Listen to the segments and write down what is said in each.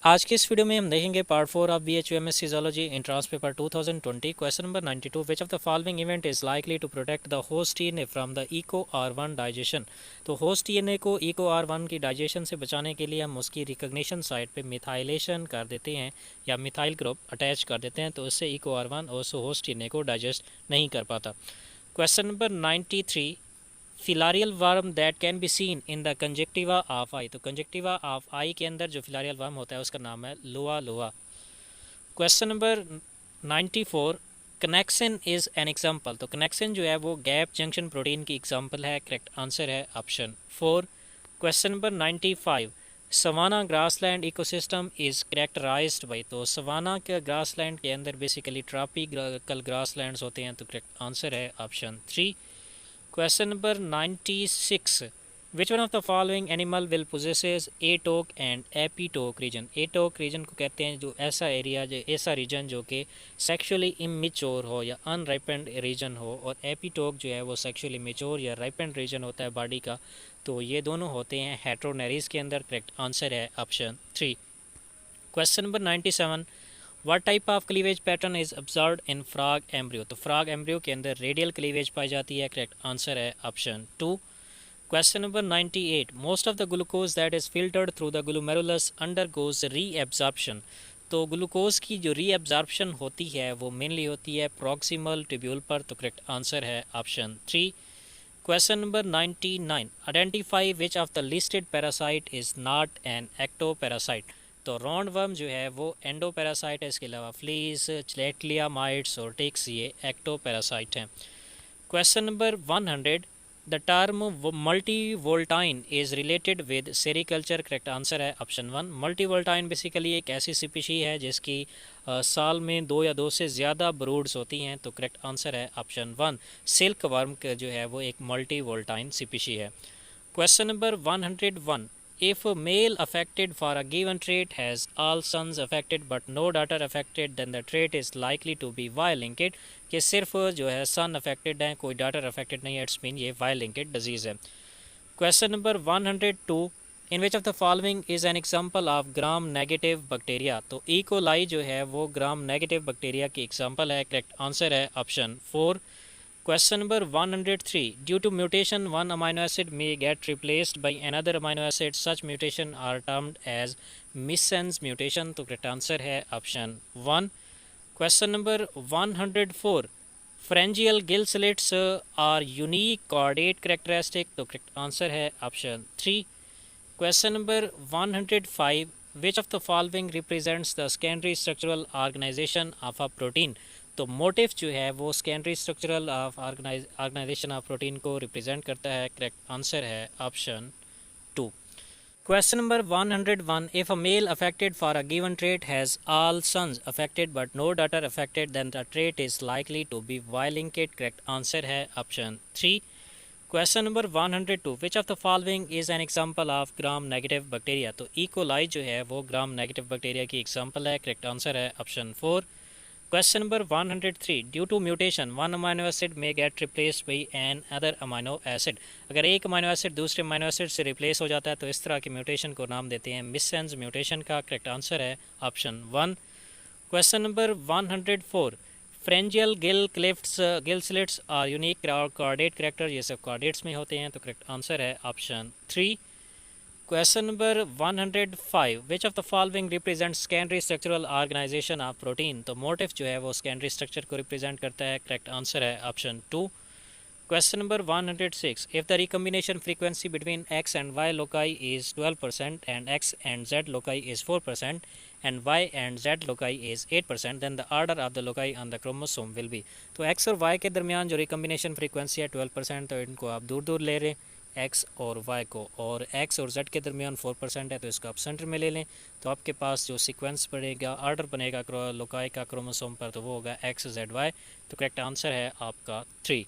आज के इस वीडियो में हम देखेंगे part 4 of BHUMS physiology entrance paper 2020 question number 92 which of the following event is likely to protect the host DNA from the Eco R1 digestion. तो host DNA को Eco R1 की digestion से बचाने के लिए हम उसकी रिकग्निशन साइट पे मिथाइलेशन कर देते हैं या मिथाइल ग्रुप अटैच कर देते हैं, तो उससे इको R1 और होस्ट डीएनए को डाइजेस्ट नहीं कर पाता। Question number 93 filarial worm that can be seen in the conjunctiva of eye. तो कंजक्टिवा ऑफ आई के अंदर जो फिलारियल वर्म होता है उसका नाम है Loa loa. Question number 94 connection is an example. तो कनेक्शन जो है वो गैप जंक्शन प्रोटीन की एग्जांपल है। करेक्ट आंसर है option 4। Question number 95 savanna grassland ecosystem is characterised by. तो सवाना के ग्रासलैंड के अंदर बेसिकली ट्रॉपिकल ग्रासलैंड्स होते हैं, तो करेक्ट आंसर है option 3। Question number 96 which one of the following animal will possesses atoke and epitoke region। atoke region को कहते हैं जो ऐसा एरिया जो ऐसा रीजन जो कि सेक्सुअली इमेच्योर हो या अनराइपेंड रीजन हो, और एपिटोक जो है वो सेक्सुअली मेच्योर या राइपेंड रीजन होता है बॉडी का। तो ये दोनों होते हैं हेट्रोनेरीज के अंदर। करेक्ट आंसर है option 3। Question number 97 what type of cleavage pattern is observed in frog embryo. तो फ्रॉग एम्ब्रियो के अंदर रेडियल क्लीवेज पाई जाती है। करेक्ट आंसर है option 2। Question number 98 most of the glucose that is filtered through the glomerulus undergoes reabsorption. तो glucose की जो रीएब्जॉर्प्शन होती है वो मेनली होती है प्रॉक्सिमल ट्यूब्यूल पर। तो करेक्ट आंसर है option 3। Question number 99 identify which of the listed parasite is not an ectoparasite. तो राउंड वर्म जो है वो एंडोपैरासाइट है, इसके अलावा फ्लीज, चिलेटलिया माइट्स और टिक्स ये एक्टोपैरासाइट हैं। Question number 100 the term multivoltine is related with sericulture. Correct answer है ऑप्शन 1। मल्टी वोल्टाइन बेसिकली एक ऐसी स्पीशी है जिसकी साल में 2 या 2 से ज़्यादा ब्रूड्स होती हैं। तो करेक्ट आंसर है ऑप्शन 1। सिल्क वर्म जो है वो एक मल्टी वोल्टाइन स्पीशी है। Question number 101 if a male affected for a given trait has all sons affected but no daughter affected then the trait is likely to be Y-linked। कि सिर्फ जो है सन affected है, कोई डॉटर अफेक्टेड नहीं है, it's mean ये Y-linked disease है। Question number 102 in which of the following is an example of gram negative bacteria. तो ई कोलाई जो है वो ग्राम नेगेटिव बैक्टीरिया की एग्जांपल है। करेक्ट आंसर है option 4। Question number 103 due to mutation one amino acid may get replaced by another amino acid, such mutation are termed as missense mutation। तो correct answer है option 1। Question number 104 pharyngeal gill slits are unique chordate characteristic। तो correct answer है option 3। Question number 105 which of the following represents the secondary structural organization of a protein। तो motif जो है वो secondary structural of organization of protein को represent करता है। Correct answer है option 2। Question number 101 if a male affected for a given trait has all sons affected but no daughter affected then the trait is likely to be Y-linked। Correct answer है option 3। Question number 102 which of the following is an example of gram negative bacteria. तो ई coli जो है वो gram negative bacteria की example है। Correct answer है option 4। Question number 103 due to mutation one amino acid में get replaced by another amino acid. अगर एक अमाइनो एसिड दूसरे अमाइनो एसिड से रिप्लेस हो जाता है तो इस तरह के म्यूटेशन को नाम देते हैं मिससेंस म्यूटेशन का। करेक्ट आंसर है option 1। Question number 104 pharyngeal gill slits are unique chordate character, ये सब कार्डेट्स में होते हैं। तो करेक्ट आंसर है option 3। Question number 105 which of the following represent secondary structural organization of protein. तो मोटिव जो है वो सेकेंडरी स्ट्रक्चर को रिप्रेजेंट करता है। करेक्ट आंसर है option 2। Question number 106 if the recombination frequency between X and Y loci is 12% and X and Z loci is 4% and Y and Z loci is 8% then the order of the loci on the chromosome will be. तो X और Y के दरमियान जो recombination frequency है 12%, तो इनको आप दूर दूर ले रहे हैं एक्स और वाई को, और एक्स और जेड के दरमियान 4% है तो इसको आप सेंटर में ले लें। तो आपके पास जो सीक्वेंस पड़ेगा, ऑर्डर बनेगा लोकाई का क्रोमोसोम पर, तो वो होगा एक्स जेड वाई। तो करेक्ट आंसर है आपका 3।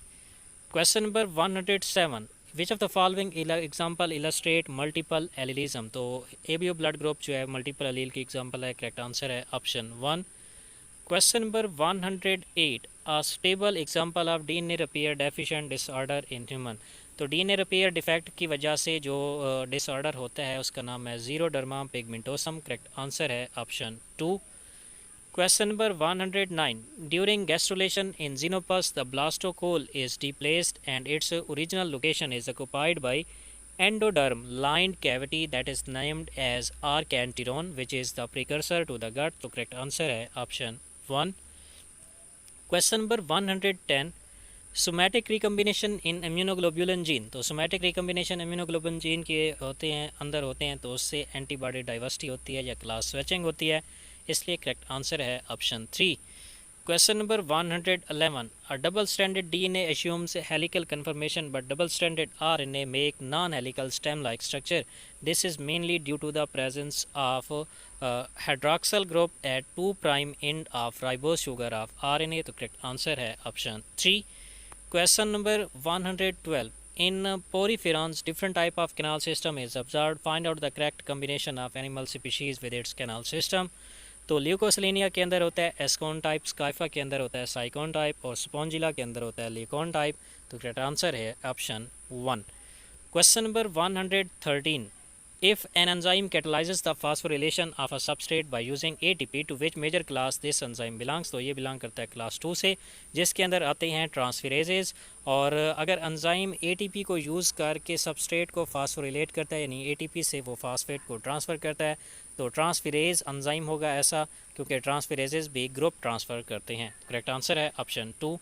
Question number 107 which of the following example illustrate multiple allelism. तो एबीओ ब्लड ग्रुप जो है मल्टीपल एलील की एग्जांपल है। करेक्ट आंसर है option 1। Question number 108 a stable example of DNA repair deficient disorder in human. तो DNA repair defect की वजह से जो डिसऑर्डर होता है उसका नाम है ज़ीरोडर्मा पिगमेंटोसम। करेक्ट आंसर है option 2। Question number 109. During gastrulation in Xenopus, the blastocole is displaced and its original location is occupied by endoderm lined cavity that is named as archenteron, which is the precursor to the gut. तो correct answer है option 1. Question number 110. Somatic recombination इन immunoglobulin gene, तो somatic recombination immunoglobulin gene के होते हैं अंदर होते हैं, तो उससे एंटीबॉडी डाइवर्सिटी होती है या क्लास स्विचिंग होती है, इसलिए करेक्ट आंसर है option 3। Question number 111. A double standard DNA assumes helical conformation but double stranded RNA make non-helical stem-like structure. This is mainly due to the presence of hydroxyl group at 2' end of ribose sugar of RNA. तो correct answer है option 3। Question number 112. In poriférons, different type of canal system is observed. Find out the correct combination of animal species with its canal system. तो ल्यूकोसलीनिया के अंदर होता है ascon type, स्काइफा के अंदर होता है साइकोन टाइप और स्पॉन्जिला के अंदर होता है लीकोन टाइप। तो करेक्ट आंसर है option 1। Question number 113. If an enzyme catalyzes the phosphorylation of a substrate by using ATP, to which major class this enzyme belongs? तो ये बिलोंग करता है क्लास 2 से, जिसके अंदर आते हैं ट्रांसफेरेजेस। और अगर एंजाइम ATP को यूज़ करके सबस्ट्रेट को फास्फोरिलेट करता है, यानी ATP से वो फास्फेट को ट्रांसफ़र करता है, तो ट्रांसफेरेज एंजाइम होगा ऐसा, क्योंकि ट्रांसफेरेजेस भी ग्रुप ट्रांसफ़र करते हैं। करेक्ट आंसर है option 2।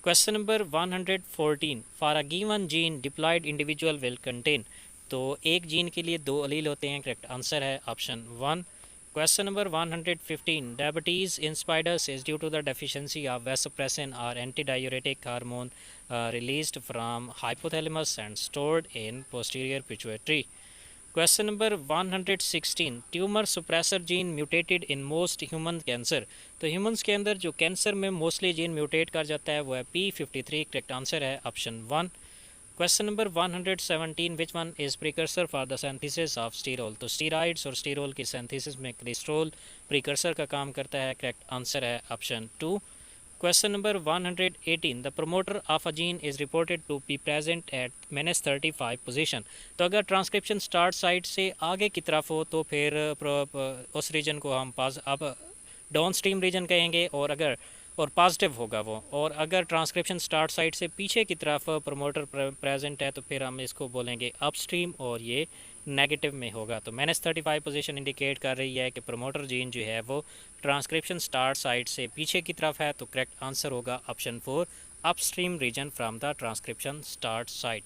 Question number 114. For a given gene diploid individual will contain, तो एक जीन के लिए 2 अलील होते हैं। करेक्ट आंसर है option 1। Question number 115. Diabetes insipidus is due to the deficiency of vasopressin और anti diuretic hormone released from hypothalamus and stored in posterior pituitary. Question number 116. Tumour suppressor gene mutated in most human cancer, तो humans के अंदर जो cancer में mostly gene mutate कर जाता है वो है P53। करेक्ट आंसर है option 1। Question number 117. Which one is precursor for the synthesis of sterol, तो स्टीराइड्स और स्टीरोल की सिंथेसिस में कोलेस्ट्रॉल प्रिकर्सर का काम करता है। करेक्ट आंसर है option 2। Question number 118. The promoter of a gene is reported to be present at -35 position, तो अगर ट्रांसक्रिप्शन स्टार्ट साइट से आगे की तरफ हो तो फिर उस रीजन को हम अब डाउन स्ट्रीम रीजन कहेंगे, और पॉजिटिव होगा वो। और अगर ट्रांसक्रिप्शन स्टार्ट साइट से पीछे की तरफ प्रोमोटर प्रेजेंट है तो फिर हम इसको बोलेंगे अपस्ट्रीम, और ये नेगेटिव में होगा। तो -35 पोजीशन इंडिकेट कर रही है कि प्रोमोटर जीन जो है वो ट्रांसक्रिप्शन स्टार्ट साइट से पीछे की तरफ है। तो करेक्ट आंसर होगा option 4, upstream region from the transcription start site.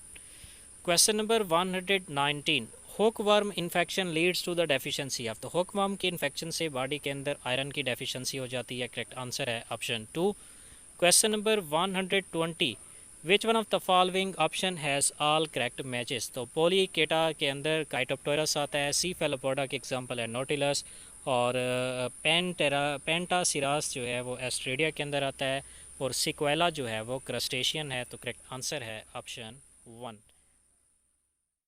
Question number 119. Hookworm infection leads to the deficiency of, तो हुकवर्म के इन्फेक्शन से बॉडी के अंदर आयरन की डेफिशिएंसी हो जाती है। करेक्ट आंसर है option 2। Question number 120. Which one of the following option has all correct matches, तो पोलीकेटा के अंदर काइटोप्टेरस आता है, सीफेलोपोडा के एग्जांपल है नोटिलस, और पेंटासिरास जो है वो एस्ट्रेडिया के अंदर आता है, और सिक्वेला जो है वो क्रस्टेशियन है। तो करेक्ट आंसर है ऑप्शन 1।